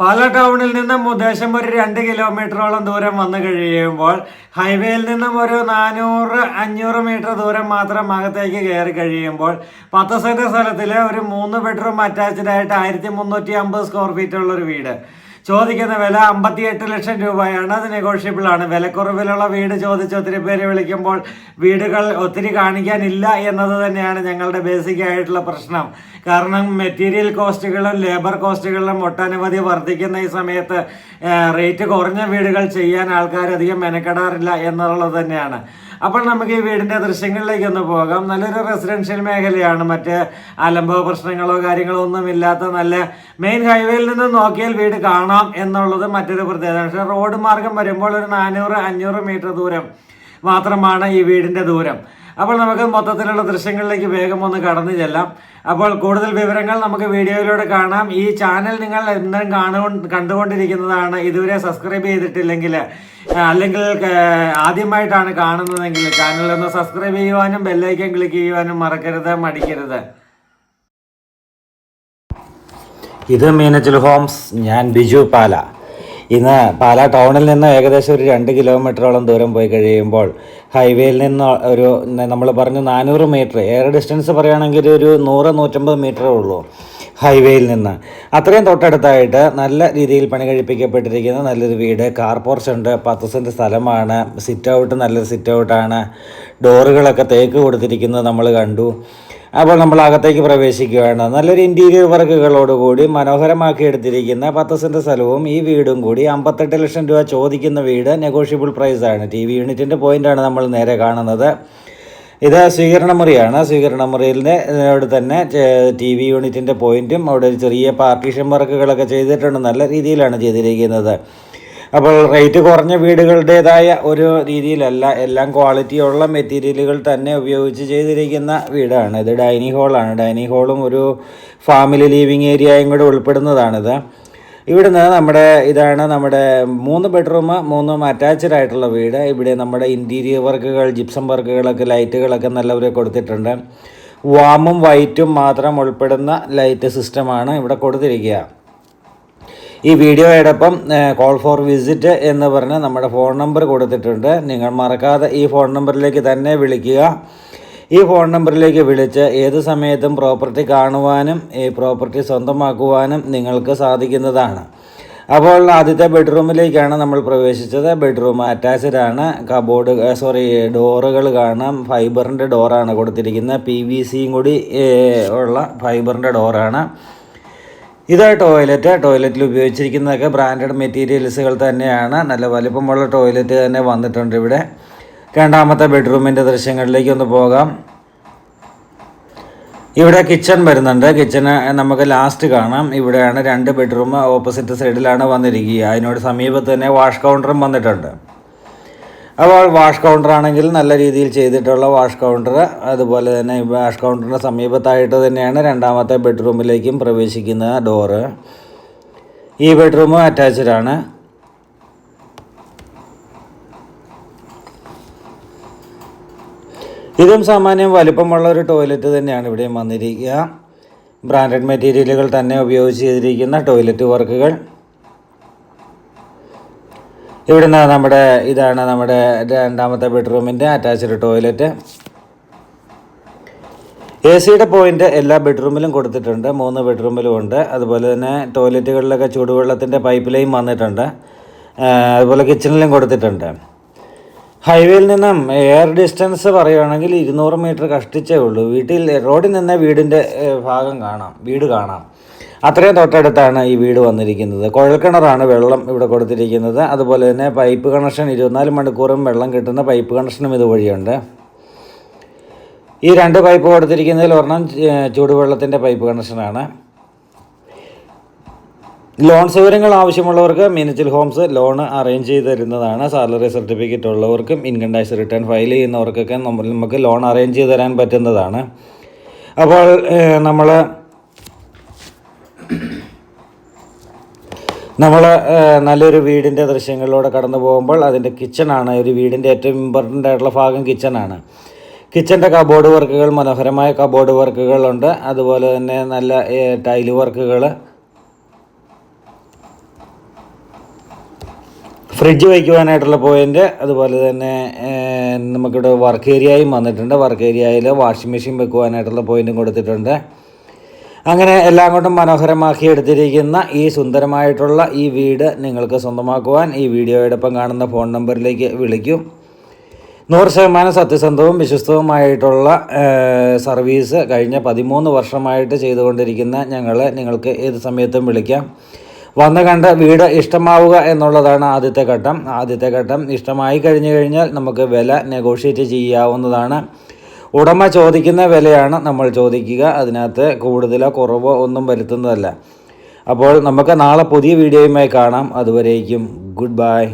പാലാ ടൗണിൽ നിന്നും ഉദ്ദേശം ഒരു 2 കിലോമീറ്ററോളം ദൂരം വന്നു കഴിയുമ്പോൾ ഹൈവേയിൽ നിന്നും ഒരു 400-500 മീറ്റർ ദൂരം മാത്രം അകത്തേക്ക് കയറി കഴിയുമ്പോൾ 10 സെന്റ് സ്ഥലത്തിലെ ഒരു 3 ബെഡ്റൂം അറ്റാച്ച്ഡ് ആയിട്ട് 1350 സ്ക്വയർ ഫീറ്റ് ഉള്ള ഒരു വീട്. ചോദിക്കുന്ന വില 58 ലക്ഷം രൂപയാണ്. അത് നെഗോഷ്യബിൾ ആണ്. വിലക്കുറവിലുള്ള വീട് ചോദിച്ച് ഒത്തിരി പേര് വിളിക്കുമ്പോൾ വീടുകൾ ഒത്തിരി കാണിക്കാനില്ല എന്നത് തന്നെയാണ് ഞങ്ങളുടെ ബേസിക് ആയിട്ടുള്ള പ്രശ്നം. കാരണം മെറ്റീരിയൽ കോസ്റ്റുകളും ലേബർ കോസ്റ്റുകളും ഒട്ടനവധി വർദ്ധിക്കുന്ന ഈ സമയത്ത് റേറ്റ് കുറഞ്ഞ വീടുകൾ ചെയ്യാൻ ആൾക്കാർ അധികം മെനക്കെടാറില്ല എന്നുള്ളത് തന്നെയാണ്. അപ്പോൾ നമുക്ക് ഈ വീടിൻ്റെ ദൃശ്യങ്ങളിലേക്ക് ഒന്ന് പോകാം. നല്ലൊരു റെസിഡൻഷ്യൽ മേഖലയാണ്. മറ്റ് അലംഭവ പ്രശ്നങ്ങളോ കാര്യങ്ങളോ ഒന്നുമില്ലാത്ത നല്ല മെയിൻ ഹൈവേയിൽ നിന്ന് നോക്കിയാൽ വീട് കാണാം എന്നുള്ളത് മറ്റൊരു പ്രത്യേകത. പക്ഷേ റോഡ് മാർഗം വരുമ്പോൾ ഒരു 400-500 മീറ്റർ ദൂരം മാത്രമാണ് ഈ വീടിൻ്റെ ദൂരം. അപ്പോൾ നമുക്ക് മൊത്തത്തിലുള്ള ദൃശ്യങ്ങളിലേക്ക് വേഗം ഒന്ന് കടന്നു ചെല്ലാം. അപ്പോൾ കൂടുതൽ വിവരങ്ങൾ നമുക്ക് വീഡിയോയിലൂടെ കാണാം. ഈ ചാനൽ നിങ്ങൾ എന്തും കണ്ടുകൊണ്ടിരിക്കുന്നതാണ്. ഇതുവരെ സബ്സ്ക്രൈബ് ചെയ്തിട്ടില്ലെങ്കിൽ അല്ലെങ്കിൽ ആദ്യമായിട്ടാണ് കാണുന്നതെങ്കിൽ ചാനലൊന്ന് സബ്സ്ക്രൈബ് ചെയ്യുവാനും ബെല്ലൈക്കൻ ക്ലിക്ക് ചെയ്യുവാനും മടിക്കരുത്. ഇത് മീനച്ചിൽ ഹോംസ്. ഞാൻ ബിജു പാല. ഇന്ന് പാലാ ടൗണിൽ നിന്ന് ഏകദേശം ഒരു 2 കിലോമീറ്ററോളം ദൂരം പോയി കഴിയുമ്പോൾ ഹൈവേയിൽ നിന്ന് ഒരു നമ്മൾ പറഞ്ഞു 400 മീറ്റർ എയർ ഡിസ്റ്റൻസ് പറയുകയാണെങ്കിൽ ഒരു 100-150 മീറ്ററേ ഉള്ളൂ ഹൈവേയിൽ നിന്ന്. അത്രയും തൊട്ടടുത്തായിട്ട് നല്ല രീതിയിൽ പണി കഴിപ്പിക്കപ്പെട്ടിരിക്കുന്ന നല്ലൊരു വീട്. കാർ പോർച്ച് ഉണ്ട്. 10 സെൻറ്റ് സ്ഥലമാണ്. സിറ്റ് ഔട്ട് നല്ലൊരു സിറ്റ് ഔട്ടാണ്. ഡോറുകളൊക്കെ തേക്ക് കൊടുത്തിരിക്കുന്നത് നമ്മൾ കണ്ടു. അപ്പോൾ നമ്മൾ അകത്തേക്ക് പ്രവേശിക്കുകയാണ്. നല്ലൊരു ഇൻറ്റീരിയർ വർക്കുകളോടുകൂടി മനോഹരമാക്കി എടുത്തിരിക്കുന്ന 10 സെൻറ്റ് സ്ഥലവും ഈ വീടും കൂടി 58 ലക്ഷം രൂപ ചോദിക്കുന്ന വീട് നെഗോഷ്യബിൾ പ്രൈസാണ്. TV യൂണിറ്റിൻ്റെ പോയിൻ്റാണ് നമ്മൾ നേരെ കാണുന്നത്. ഇത് സ്വീകരണ മുറിയാണ്. സ്വീകരണ മുറിയിലെ തന്നെ TV യൂണിറ്റിൻ്റെ പോയിൻറ്റും അവിടെ ഒരു ചെറിയ പാർട്ടീഷൻ വർക്കുകളൊക്കെ ചെയ്തിട്ടുണ്ട്. നല്ല രീതിയിലാണ് ചെയ്തിരിക്കുന്നത്. അപ്പോൾ റേറ്റ് കുറഞ്ഞ വീടുകളുടേതായ ഒരു രീതിയിലല്ല, എല്ലാം ക്വാളിറ്റിയുള്ള മെറ്റീരിയലുകൾ തന്നെ ഉപയോഗിച്ച് ചെയ്തിരിക്കുന്ന വീടാണ്. ഇത് ഡൈനിങ് ഹോളാണ്. ഡൈനിങ് ഹോളും ഒരു ഫാമിലി ലിവിങ് ഏരിയയും കൂടെ ഉൾപ്പെടുന്നതാണിത്. ഇവിടുന്ന് ഇതാണ് നമ്മുടെ 3 ബെഡ്റൂം 3 അറ്റാച്ച്ഡ് ആയിട്ടുള്ള വീട്. ഇവിടെ നമ്മുടെ ഇൻറ്റീരിയർ വർക്കുകൾ, ജിപ്സം വർക്കുകളൊക്കെ, ലൈറ്റുകളൊക്കെ നല്ലവരെ കൊടുത്തിട്ടുണ്ട്. വാമും വൈറ്റും മാത്രം ഉൾപ്പെടുന്ന ലൈറ്റ് സിസ്റ്റമാണ് ഇവിടെ കൊടുത്തിരിക്കുക. ഈ വീഡിയോയോടൊപ്പം കോൾ ഫോർ വിസിറ്റ് എന്ന് പറഞ്ഞ് നമ്മുടെ ഫോൺ നമ്പർ കൊടുത്തിട്ടുണ്ട്. നിങ്ങൾ മറക്കാതെ ഈ ഫോൺ നമ്പറിലേക്ക് തന്നെ വിളിക്കുക. ഈ ഫോൺ നമ്പറിലേക്ക് വിളിച്ച് ഏത് സമയത്തും പ്രോപ്പർട്ടി കാണുവാനും ഈ പ്രോപ്പർട്ടി സ്വന്തമാക്കുവാനും നിങ്ങൾക്ക് സാധിക്കുന്നതാണ്. അപ്പോൾ ആദ്യത്തെ ബെഡ്റൂമിലേക്കാണ് നമ്മൾ പ്രവേശിച്ചത്. ബെഡ്റൂം അറ്റാച്ച്ഡ് ആണ്. ഡോറുകൾ കാണാം. ഫൈബറിൻ്റെ ഡോറാണ് കൊടുത്തിരിക്കുന്നത്. PVCയും കൂടി ഉള്ള ഫൈബറിൻ്റെ ഡോറാണ്. ഇത് ടോയ്ലറ്റിൽ ഉപയോഗിച്ചിരിക്കുന്നതൊക്കെ ബ്രാൻഡഡ് മെറ്റീരിയൽസുകൾ തന്നെയാണ്. നല്ല വലിപ്പമുള്ള ടോയ്ലറ്റ് തന്നെ വന്നിട്ടുണ്ട് ഇവിടെ. രണ്ടാമത്തെ ബെഡ്റൂമിൻ്റെ ദൃശ്യങ്ങളിലേക്ക് ഒന്ന് പോകാം. ഇവിടെ കിച്ചൺ വരുന്നുണ്ട്. കിച്ചണ് നമുക്ക് ലാസ്റ്റ് കാണാം. ഇവിടെയാണ് 2 ബെഡ്റൂം ഓപ്പോസിറ്റ് സൈഡിലാണ് വന്നിരിക്കുക. അതിനോട് സമീപത്ത് തന്നെ വാഷ് കൗണ്ടറും വന്നിട്ടുണ്ട്. അപ്പോൾ വാഷ് കൗണ്ടർ ആണെങ്കിൽ നല്ല രീതിയിൽ ചെയ്തിട്ടുള്ള വാഷ് കൗണ്ടർ. അതുപോലെ തന്നെ വാഷ് കൗണ്ടറിൻ്റെ സമീപത്തായിട്ട് തന്നെയാണ് രണ്ടാമത്തെ ബെഡ്റൂമിലേക്കും പ്രവേശിക്കുന്ന ഡോറ്. ഈ ബെഡ്റൂം അറ്റാച്ച്ഡ് ആണ്. ഇതും സാമാന്യം വലിപ്പമുള്ള ഒരു ടോയ്ലറ്റ് തന്നെയാണ് ഇവിടെയും വന്നിരിക്കുക. ബ്രാൻഡഡ് മെറ്റീരിയലുകൾ തന്നെ ഉപയോഗിച്ച് ചെയ്തിരിക്കുന്ന ടോയ്ലറ്റ് വർക്കുകൾ. ഇവിടുന്ന് ഇതാണ് നമ്മുടെ രണ്ടാമത്തെ ബെഡ്റൂമിൻ്റെ അറ്റാച്ച്ഡ് ടോയ്ലറ്റ്. AC പോയിൻ്റ് എല്ലാ ബെഡ്റൂമിലും കൊടുത്തിട്ടുണ്ട്. 3 ബെഡ്റൂമിലും ഉണ്ട്. അതുപോലെ തന്നെ ടോയ്ലറ്റുകളിലൊക്കെ ചൂടുവെള്ളത്തിൻ്റെ പൈപ്പ് ലൈൻ വന്നിട്ടുണ്ട്. അതുപോലെ കിച്ചണിലും കൊടുത്തിട്ടുണ്ട്. ഹൈവേയിൽ നിന്നും എയർ ഡിസ്റ്റൻസ് പറയുകയാണെങ്കിൽ 200 മീറ്റർ കഷ്ടിച്ചേ ഉള്ളൂ. റോഡിൽ നിന്ന് വീടിൻ്റെ വീട് കാണാം. അത്രയും തൊട്ടടുത്താണ് ഈ വീട് വന്നിരിക്കുന്നത്. കുഴൽക്കിണറാണ് വെള്ളം ഇവിടെ കൊടുത്തിരിക്കുന്നത്. അതുപോലെ തന്നെ പൈപ്പ് കണക്ഷൻ 24 മണിക്കൂറും വെള്ളം കിട്ടുന്ന പൈപ്പ് കണക്ഷനും ഇതുവഴിയുണ്ട്. ഈ 2 പൈപ്പ് കൊടുത്തിരിക്കുന്നതിൽ ഒരെണ്ണം ചൂടുവെള്ളത്തിൻ്റെ പൈപ്പ് കണക്ഷനാണ്. ലോൺ സൗകര്യങ്ങൾ ആവശ്യമുള്ളവർക്ക് മീനച്ചിൽ ഹോംസ് ലോൺ അറേഞ്ച് ചെയ്ത് തരുന്നതാണ്. സാലറി സർട്ടിഫിക്കറ്റ് ഉള്ളവർക്കും ഇൻകം ടാക്സ് റിട്ടേൺ ഫയൽ ചെയ്യുന്നവർക്കൊക്കെ നമുക്ക് ലോൺ അറേഞ്ച് ചെയ്ത് തരാൻ പറ്റുന്നതാണ്. അപ്പോൾ നമ്മൾ നല്ലൊരു വീടിൻ്റെ ദൃശ്യങ്ങളിലൂടെ കടന്നു പോകുമ്പോൾ അതിൻ്റെ കിച്ചണാണ്. ഒരു വീടിൻ്റെ ഏറ്റവും ഇമ്പോർട്ടൻ്റ് ആയിട്ടുള്ള ഭാഗം കിച്ചണാണ്. കിച്ചൻ്റെ കബോർഡ് വർക്കുകൾ, മനോഹരമായ കബോർഡ് വർക്കുകളുണ്ട്. അതുപോലെ തന്നെ നല്ല ടൈല് വർക്കുകൾ. ഫ്രിഡ്ജ് വയ്ക്കുവാനായിട്ടുള്ള പോയിൻ്റ്, അതുപോലെ തന്നെ നമുക്കിവിടെ വർക്ക് ഏരിയയും വന്നിട്ടുണ്ട്. വർക്ക് ഏരിയയിൽ വാഷിംഗ് മെഷീൻ വെക്കുവാനായിട്ടുള്ള പോയിൻറ്റും കൊടുത്തിട്ടുണ്ട്. അങ്ങനെ എല്ലാം കൊണ്ടും മനോഹരമാക്കി എടുത്തിരിക്കുന്ന ഈ സുന്ദരമായിട്ടുള്ള ഈ വീട് നിങ്ങൾക്ക് സ്വന്തമാക്കുവാൻ ഈ വീഡിയോയോടൊപ്പം കാണുന്ന ഫോൺ നമ്പറിലേക്ക് വിളിക്കും. 100% സത്യസന്ധവും വിശ്വസ്തവുമായിട്ടുള്ള സർവീസ് കഴിഞ്ഞ 13 വർഷമായിട്ട് ചെയ്തുകൊണ്ടിരിക്കുന്ന നിങ്ങൾക്ക് ഏത് സമയത്തും വിളിക്കാം. വന്ന് കണ്ട് വീട് ഇഷ്ടമാവുക എന്നുള്ളതാണ് ആദ്യത്തെ ഘട്ടം. ഇഷ്ടമായി കഴിഞ്ഞു കഴിഞ്ഞാൽ നമുക്ക് വില നെഗോഷിയേറ്റ് ചെയ്യാവുന്നതാണ്. ഉടമ ചോദിക്കുന്ന വിലയാണ് നമ്മൾ ചോദിക്കുക. അതിനകത്ത് കൂടുതലോ കുറവോ ഒന്നും വരുത്തുന്നതല്ല. അപ്പോൾ നമുക്ക് നാളെ പുതിയ വീഡിയോയുമായി കാണാം. അതുവരേക്കും ഗുഡ് ബൈ.